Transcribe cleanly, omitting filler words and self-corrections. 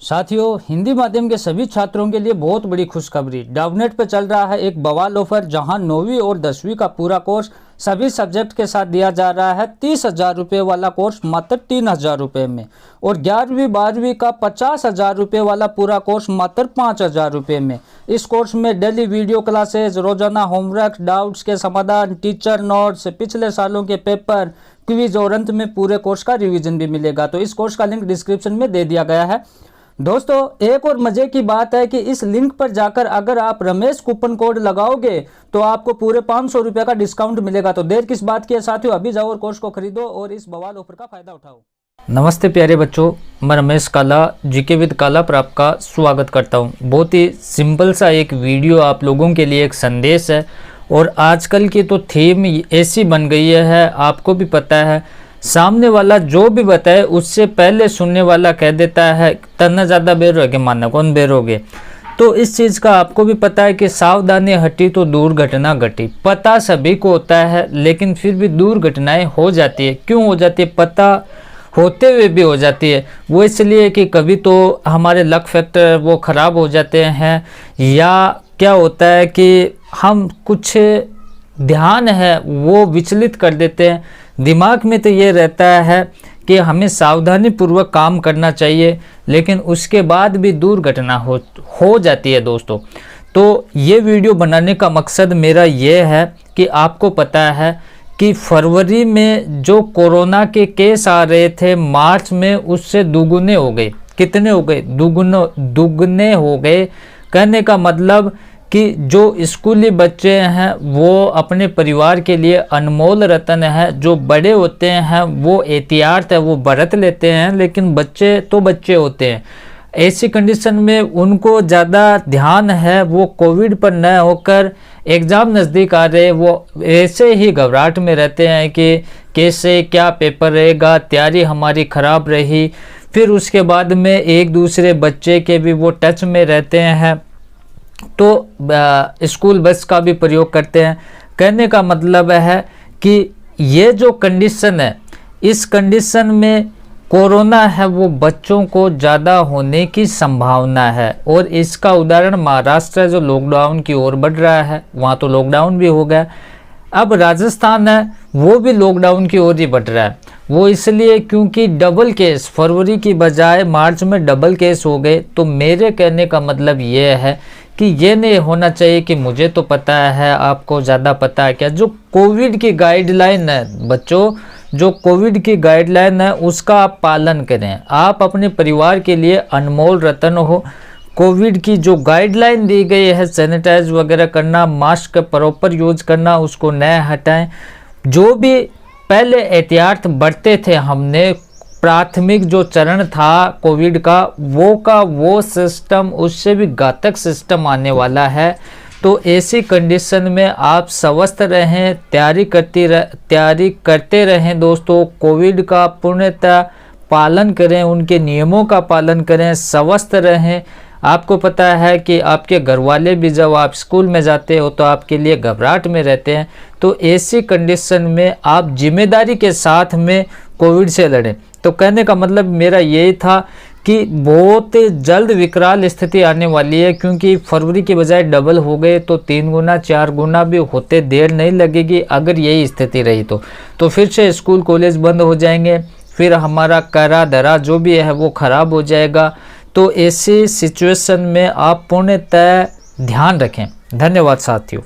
साथियों, हिंदी माध्यम के सभी छात्रों के लिए बहुत बड़ी खुशखबरी। डाउटनेट पर चल रहा है एक बवाल ऑफर, जहां 9वीं और 10वीं का पूरा कोर्स सभी सब्जेक्ट के साथ दिया जा रहा है। 30,000 रुपये वाला कोर्स मात्र 3,000 रुपये में, और 11वीं 12वीं का 50,000 रुपये वाला पूरा कोर्स मात्र 5,000 रुपये में। इस कोर्स में डेली वीडियो क्लासेज, रोजाना होमवर्क, डाउट्स के समाधान, टीचर नोट्स, पिछले सालों के पेपर, क्विज और अंत में पूरे कोर्स का रिवीजन भी मिलेगा। तो इस कोर्स का लिंक डिस्क्रिप्शन में दे दिया गया है। दोस्तों, एक और मजे की बात है कि इस लिंक पर जाकर अगर आप रमेश कूपन कोड लगाओगे तो आपको पूरे 500 रुपये का डिस्काउंट मिलेगा। तो देर किस बात की है साथियों, अभी जाओ और कोर्स को खरीदो और इस बवाल ऑफर का फायदा उठाओ। नमस्ते प्यारे बच्चों, मैं रमेश काला जीके विद काला पर आपका स्वागत करता हूं। बहुत ही सिंपल सा एक वीडियो आप लोगों के लिए एक संदेश है, और आजकल की तो थीम ऐसी बन गई है, आपको भी पता है, सामने वाला जो भी बताए उससे पहले सुनने वाला कह देता है तना ज़्यादा बेरोगे माना कौन बेरोगे। तो इस चीज़ का आपको भी पता है कि सावधानी हटी तो दुर्घटना घटी। पता सभी को होता है, लेकिन फिर भी दुर्घटनाएं हो जाती है। क्यों हो जाती है? पता होते हुए भी हो जाती है। वो इसलिए कि कभी तो हमारे लक फैक्टर वो ख़राब हो जाते हैं, या क्या होता है कि हम कुछ ध्यान है वो विचलित कर देते हैं। दिमाग में तो ये रहता है कि हमें सावधानी पूर्वक काम करना चाहिए, लेकिन उसके बाद भी दुर्घटना हो जाती है दोस्तों। तो ये वीडियो बनाने का मकसद मेरा ये है कि आपको पता है कि फरवरी में जो कोरोना के केस आ रहे थे, मार्च में उससे दुगुने हो गए। कितने हो गए? दुगने हो गए। कहने का मतलब कि जो स्कूली बच्चे हैं वो अपने परिवार के लिए अनमोल रतन है। जो बड़े होते हैं वो एहतियात है वो बरत लेते हैं, लेकिन बच्चे तो बच्चे होते हैं। ऐसी कंडीशन में उनको ज़्यादा ध्यान है वो कोविड पर न होकर एग्ज़ाम नज़दीक आ रहे, वो ऐसे ही घबराहट में रहते हैं कि कैसे क्या पेपर रहेगा, तैयारी हमारी ख़राब रही। फिर उसके बाद में एक दूसरे बच्चे के भी वो टच में रहते हैं, तो स्कूल बस का भी प्रयोग करते हैं। कहने का मतलब है कि ये जो कंडीशन है, इस कंडीशन में कोरोना है वो बच्चों को ज़्यादा होने की संभावना है। और इसका उदाहरण महाराष्ट्र जो लॉकडाउन की ओर बढ़ रहा है, वहाँ तो लॉकडाउन भी हो गया। अब राजस्थान है वो भी लॉकडाउन की ओर ही बढ़ रहा है। वो इसलिए क्योंकि डबल केस फरवरी की बजाय मार्च में डबल केस हो गए। तो मेरे कहने का मतलब ये है कि ये नहीं होना चाहिए कि मुझे तो पता है आपको ज़्यादा पता है क्या। जो कोविड की गाइडलाइन है बच्चों, जो कोविड की गाइडलाइन है उसका आप पालन करें। आप अपने परिवार के लिए अनमोल रतन हो। कोविड की जो गाइडलाइन दी गई है, सैनिटाइज वगैरह करना, मास्क का प्रॉपर यूज करना, उसको न हटाएं। जो भी पहले एहतियात बरते थे हमने, प्राथमिक जो चरण था कोविड का वो सिस्टम, उससे भी घातक सिस्टम आने वाला है। तो ऐसी कंडीशन में आप स्वस्थ रहें, तैयारी करते रहें दोस्तों। कोविड का पूर्णतः पालन करें, उनके नियमों का पालन करें, स्वस्थ रहें। आपको पता है कि आपके घर वाले भी जब आप स्कूल में जाते हो तो आपके लिए घबराहट में रहते हैं। तो ऐसी कंडीशन में आप जिम्मेदारी के साथ में कोविड से लड़ें। तो कहने का मतलब मेरा यही था कि बहुत जल्द विकराल स्थिति आने वाली है, क्योंकि फरवरी के बजाय डबल हो गए तो 3 गुना 4 गुना भी होते देर नहीं लगेगी। अगर यही स्थिति रही तो फिर से स्कूल कॉलेज बंद हो जाएंगे, फिर हमारा करा धरा जो भी है वो ख़राब हो जाएगा। तो ऐसी सिचुएशन में आप पूर्णतः ध्यान रखें। धन्यवाद साथियों।